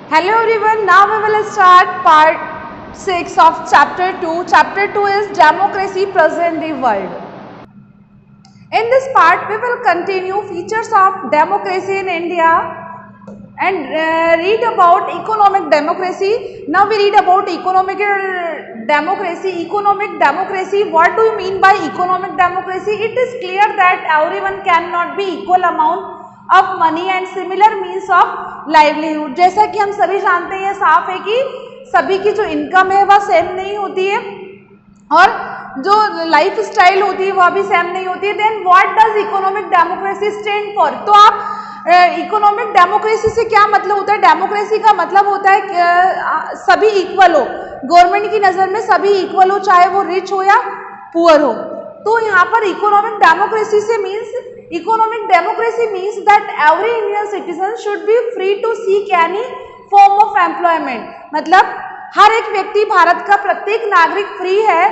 Hello everyone, now we will start part 6 of chapter 2. Chapter 2 is Democracy Present in the World. In this part, we will continue features of democracy in India and read about economic democracy. Now we read about economic democracy. Economic democracy, what do you mean by economic democracy? It is clear that everyone cannot be equal amount of money and similar means of livelihood. जैसा कि हम सभी जानते हैं, साफ है कि सभी की जो इनकम है वह सेम नहीं होती है और जो लाइफ स्टाइल होती है वह भी सेम नहीं होती है. Then what does economic democracy stand for? तो आप इकोनॉमिक डेमोक्रेसी से क्या मतलब होता है? डेमोक्रेसी का मतलब होता है कि सभी इक्वल हो, गवर्नमेंट की नज़र में सभी इक्वल हो, चाहे वो रिच हो या पुअर हो. तो यहाँ पर इकोनॉमिक डेमोक्रेसी से economic democracy means that every Indian citizen should be free to seek any form of employment. मतलब हर एक व्यक्ति, भारत का प्रत्येक नागरिक फ्री है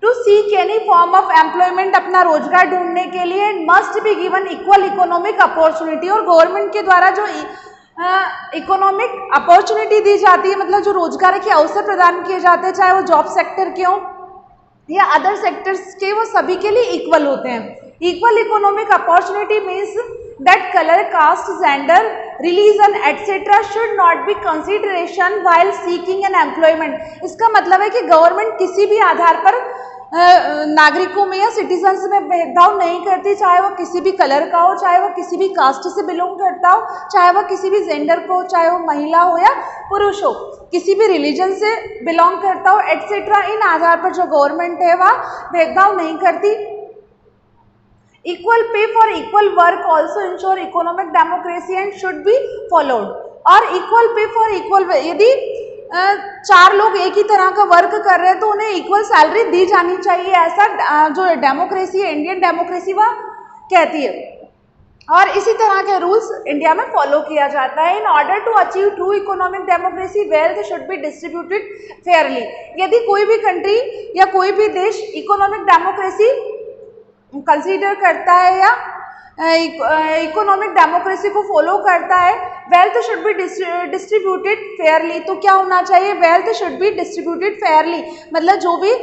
to seek any form of employment, अपना रोजगार ढूंढने के लिए. Must be given equal economic opportunity. और गवर्नमेंट के द्वारा जो इकोनॉमिक अपॉर्चुनिटी दी जाती है, मतलब जो रोजगार के अवसर प्रदान किए जाते हैं, चाहे वो जॉब सेक्टर के हों या अदर सेक्टर्स के, वो सभी के लिए इक्वल होते हैं. Equal economic opportunity means that colour, caste, gender, religion etcetera should not be consideration while seeking an employment. इसका मतलब है कि गवर्नमेंट किसी भी आधार पर नागरिकों में या सिटीजन्स में भेदभाव नहीं करती, चाहे वो किसी भी कलर का हो, चाहे वो किसी भी कास्ट से बिलोंग करता हो, चाहे वो किसी भी जेंडर को, चाहे वो महिला हो या पुरुष हो, किसी भी रिलीजन से बिलोंग करता हो एटसेट्रा. इन आधार पर जो गवर्नमेंट है वह भेदभाव नहीं करती. Equal pay for equal work also ensure economic democracy and should be followed. और इक्वल पे फॉर इक्वल, यदि चार लोग एक ही तरह का वर्क कर रहे हैं तो उन्हें इक्वल सैलरी दी जानी चाहिए. ऐसा जो डेमोक्रेसी है, इंडियन डेमोक्रेसी, वह कहती है. और इसी तरह के रूल्स इंडिया में फॉलो किया जाता है. In order to achieve true economic democracy wealth should be distributed fairly. यदि कोई भी कंट्री या कोई भी देश इकोनॉमिक डेमोक्रेसी कंसीडर करता है या इकोनॉमिक डेमोक्रेसी को फॉलो करता है, wealth should be distributed Fairlie. तो क्या होना चाहिए? Wealth should be distributed Fairlie. मतलब जो भी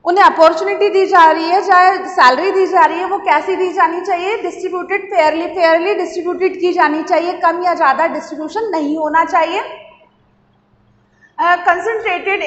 उन्हें अपॉर्चुनिटी दी जा रही है, चाहे सैलरी दी जा रही है, वो कैसी दी जानी चाहिए? Distributed Fairlie. फेयरली डिस्ट्रीब्यूटेड की जानी चाहिए, कम या ज़्यादा डिस्ट्रीब्यूशन नहीं होना चाहिए. कंसंट्रेटेड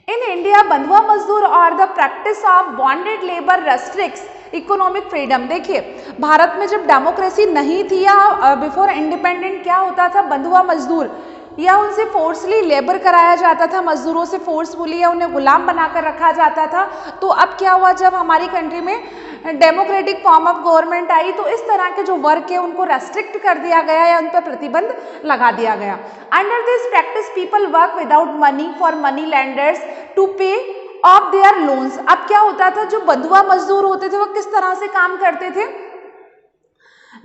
In India, बंधुआ मजदूर और the practice of bonded labour restricts economic freedom. देखिए, भारत में जब डेमोक्रेसी नहीं थी या बिफोर इंडिपेंडेंट, क्या होता था? बंधुआ मजदूर या उनसे फोर्सली लेबर कराया जाता था, मजदूरों से फोर्सफुली, या उन्हें गुलाम बनाकर रखा जाता था. तो अब क्या हुआ, जब हमारी कंट्री में डेमोक्रेटिक फॉर्म ऑफ गवर्नमेंट आई तो इस तरह के जो वर्क है उनको रेस्ट्रिक्ट कर दिया गया या उन पर प्रतिबंध लगा दिया गया. Under this practice people work without money for money lenders to pay off their loans. अब क्या होता था, जो बंधुआ मजदूर होते थे वो किस तरह से काम करते थे?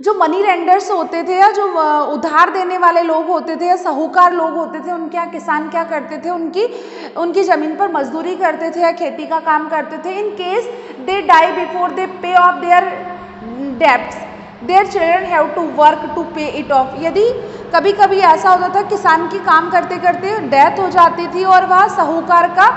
जो मनी लेंडर्स होते थे या जो उधार देने वाले लोग होते थे या साहूकार लोग होते थे, उनके यहाँ किसान क्या करते थे? उनकी ज़मीन पर मजदूरी करते थे या खेती का काम करते थे. In case they die before they pay off their debts, their children have to work to pay it off. यदि कभी कभी ऐसा होता था, किसान की काम करते करते डेथ हो जाती थी और वह साहूकार का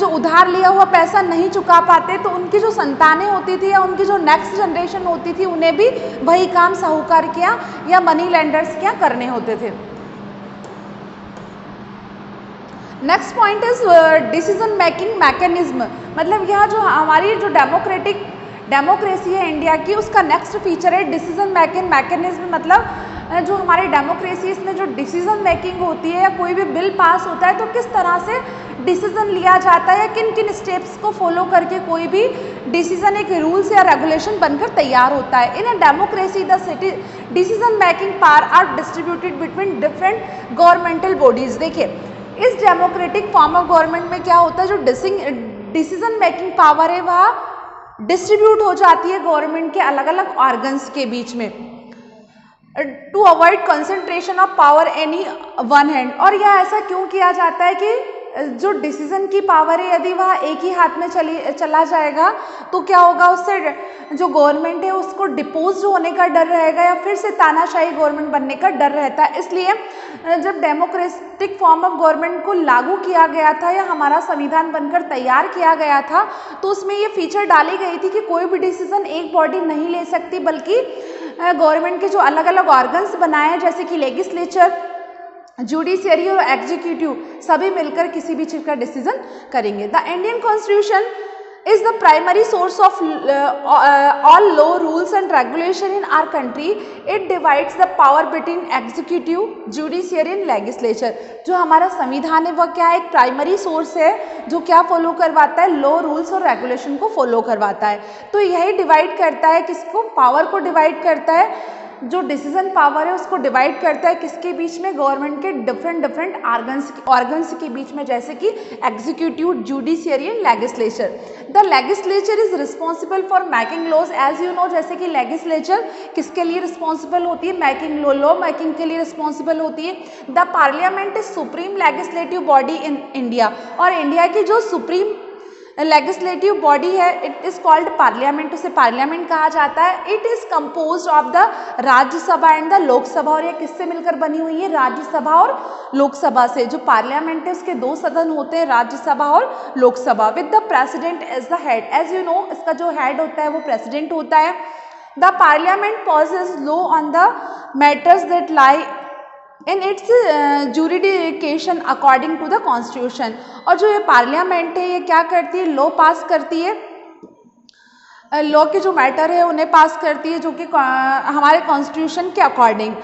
जो उधार लिया हुआ पैसा नहीं चुका पाते, तो उनकी जो संतानें होती थी या उनकी जो नेक्स्ट जनरेशन होती थी, उन्हें भी वही काम साहूकार के यहाँ या मनी लेंडर्स के यहाँ करने होते थे. Next point is decision making mechanism. मतलब यह जो हमारी जो डेमोक्रेसी है इंडिया की, उसका नेक्स्ट फीचर है डिसीजन मेकिंग मैकेनिज्म. मतलब जो हमारी डेमोक्रेसी, इसमें जो डिसीजन मेकिंग होती है या कोई भी बिल पास होता है तो किस तरह से डिसीजन लिया जाता है या किन किन स्टेप्स को फॉलो करके कोई भी डिसीजन एक रूल्स या रेगुलेशन बनकर तैयार होता है. In a democracy the decision making power are distributed between different governmental bodies. देखिए, इस डेमोक्रेटिक फॉर्म ऑफ गवर्नमेंट में क्या होता है, जो डिसीजन मेकिंग पावर है वह डिस्ट्रीब्यूट हो जाती है गवर्नमेंट के अलग अलग ऑर्गन्स के बीच में, to avoid concentration of power any one hand. और यह ऐसा क्यों किया जाता है कि जो डिसीजन की पावर है यदि वह एक ही हाथ में चला जाएगा तो क्या होगा, उससे जो गवर्नमेंट है उसको डिपोज होने का डर रहेगा या फिर से तानाशाही गवर्नमेंट बनने का डर रहता है। इसलिए जब डेमोक्रेटिक फॉर्म ऑफ गवर्नमेंट को लागू किया गया था या हमारा संविधान बनकर तैयार किया गया था तो उसमें ये फीचर डाली गई थी कि कोई भी डिसीजन एक बॉडी नहीं ले सकती, बल्कि गवर्नमेंट के जो अलग अलग ऑर्गन्स बनाए हैं जैसे कि लेजिस्लेचर, जुडिशियरी और एग्जीक्यूटिव सभी मिलकर किसी भी चीज का डिसीजन करेंगे। The Indian constitution is the primary source of all law, rules and regulation in our country. It divides the power between executive, judiciary and legislature. जो हमारा संविधान है वह क्या है, एक प्राइमरी सोर्स है जो क्या फॉलो करवाता है, लॉ, रूल्स और रेगुलेशन को फॉलो करवाता है। तो यही डिवाइड करता है किसको, पावर को डिवाइड करता है, जो डिसीजन पावर है उसको डिवाइड करता है किसके बीच में, गवर्नमेंट के डिफरेंट ऑर्गन्स के बीच में, जैसे कि executive, judiciary and legislature. The legislature is responsible for making laws, as you know, जैसे कि लेजिस्लेचर किसके लिए रिस्पॉन्सिबल होती है, मेकिंग लॉ मेकिंग के लिए रिस्पॉन्सिबल होती है। The parliament is supreme legislative body in India, और इंडिया की जो सुप्रीम लेजिस्लेटिव बॉडी है इट इज कॉल्ड पार्लियामेंट, उसे पार्लियामेंट कहा जाता है। It is composed of the Rajya Sabha and the Lok Sabha, और ये किससे मिलकर बनी हुई है, राज्यसभा और लोकसभा से। जो पार्लियामेंट है उसके दो सदन होते हैं, राज्यसभा और Lok Sabha, with the president as the head. As you know इसका जो हेड होता है वो प्रेसिडेंट होता है। The parliament passes law on the matters that lie in its jurisdiction according to the constitution. और जो ये पार्लियामेंट है ये क्या करती है, लॉ पास करती है, लॉ के जो मैटर है उन्हें पास करती है जो कि हमारे कॉन्स्टिट्यूशन के according.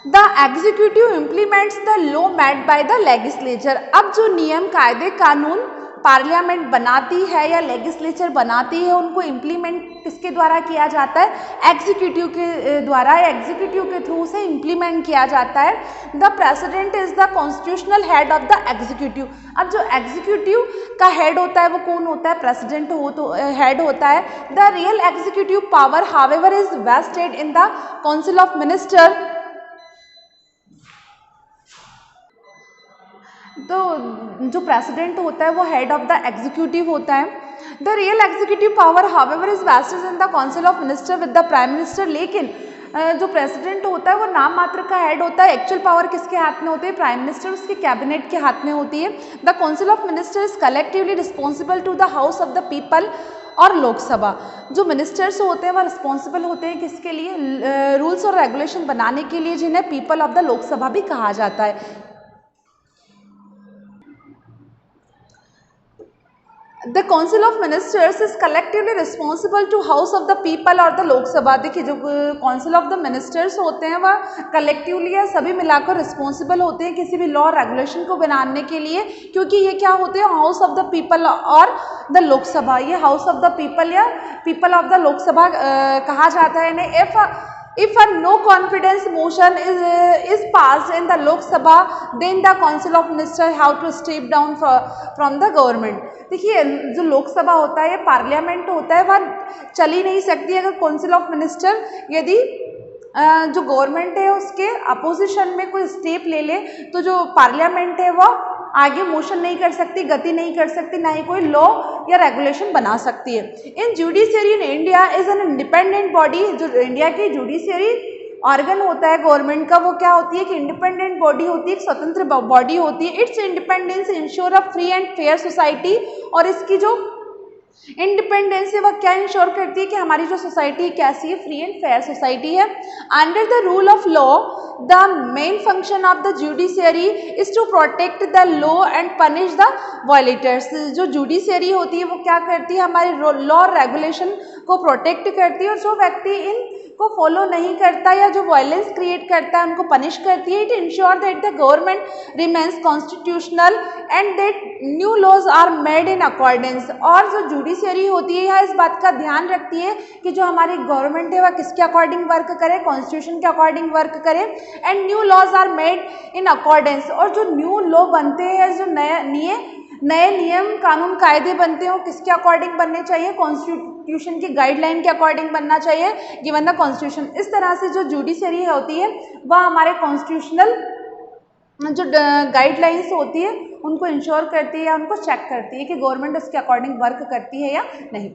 The executive implements the law made by the legislature. अब जो नियम, कायदे, कानून पार्लियामेंट बनाती है या लेजिस्लेचर बनाती है उनको इम्प्लीमेंट किसके द्वारा किया जाता है, एग्जीक्यूटिव के द्वारा, एग्जीक्यूटिव के थ्रू से इम्प्लीमेंट किया जाता है। The president is the constitutional head of the executive. अब जो एग्जीक्यूटिव का हेड होता है वो कौन होता है, प्रेसिडेंट हेड होता है। The real executive power however is vested in the council of minister. तो जो प्रेसिडेंट होता है वो हेड ऑफ द एग्जीक्यूटिव होता है। The real executive power however is vested in the council of minister with the prime minister. लेकिन जो president होता है वो नाम मात्र का हेड होता है, एक्चुअल पावर किसके हाथ में होती है, प्राइम मिनिस्टर, उसके कैबिनेट के हाथ में होती है। The council of minister is collectively responsible to the house of the people और लोकसभा। जो मिनिस्टर्स होते हैं वह रिस्पॉन्सिबल होते हैं किसके लिए, रूल्स और रेगुलेशन बनाने के लिए, जिन्हें पीपल ऑफ द लोकसभा भी कहा जाता है। The council of ministers is collectively responsible to house of the people और द लोकसभा। देखिए जो काउंसिल ऑफ द मिनिस्टर्स होते हैं वह कलेक्टिवली या सभी मिलाकर रिस्पॉन्सिबल होते हैं किसी भी लॉ रेगुलेशन को बनाने के लिए, क्योंकि ये क्या होते हैं, हाउस ऑफ द पीपल और द लोकसभा। ये हाउस ऑफ द पीपल या पीपल ऑफ द लोकसभा कहा जाता है इन्हें। If a no confidence motion is passed in the Lok Sabha, then the Council of Ministers have to step down from the government. देखिए जो लोकसभा होता है, पार्लियामेंट होता है, वह चल ही नहीं सकती अगर काउंसिल ऑफ मिनिस्टर यदि जो गवर्नमेंट है उसके अपोजिशन में कोई स्टेप ले ले तो जो पार्लियामेंट है वह आगे मोशन नहीं कर सकती, गति नहीं कर सकती, ना ही कोई लॉ या रेगुलेशन बना सकती है। In judiciary in India is an independent body. जो इंडिया की जुडिशियरी ऑर्गन होता है गवर्नमेंट का वो क्या होती है कि इंडिपेंडेंट बॉडी होती है, एक स्वतंत्र बॉडी होती है। It's independence ensure a free and fair society. और इसकी जो इंडिपेंडेंस है वह क्या इंश्योर करती है कि हमारी जो सोसाइटी कैसी है, फ्री एंड फेयर सोसाइटी है। Under the rule of law the main function of the judiciary is to protect the law and punish the violators. जो जुडिशियरी होती है वो क्या करती है, हमारे लॉ रेगुलेशन को प्रोटेक्ट करती है और जो व्यक्ति इन को फॉलो नहीं करता या जो वायलेंस क्रिएट करता है उनको पनिश करती है। It ensure that the government remains constitutional and that new laws are made in accordance. और जो जुडिशियरी होती है यह इस बात का ध्यान रखती है कि जो हमारी गवर्नमेंट है वह किसके अकॉर्डिंग वर्क करे, कॉन्स्टिट्यूशन के अकॉर्डिंग वर्क करे। And new laws are made in accordance. और जो न्यू लॉ बनते हैं, जो नए नियम कानून कायदे बनते हैं वो किसके अकॉर्डिंग बनने चाहिए, कॉन्स्टिट्यूशन की गाइडलाइन के अकॉर्डिंग बनना चाहिए, गिवन द कॉन्स्टिट्यूशन। इस तरह से जो जुडिशियरी होती है वह हमारे कॉन्स्टिट्यूशनल जो गाइडलाइंस होती है उनको इंश्योर करती है या उनको चेक करती है कि गवर्नमेंट उसके अकॉर्डिंग वर्क करती है या नहीं।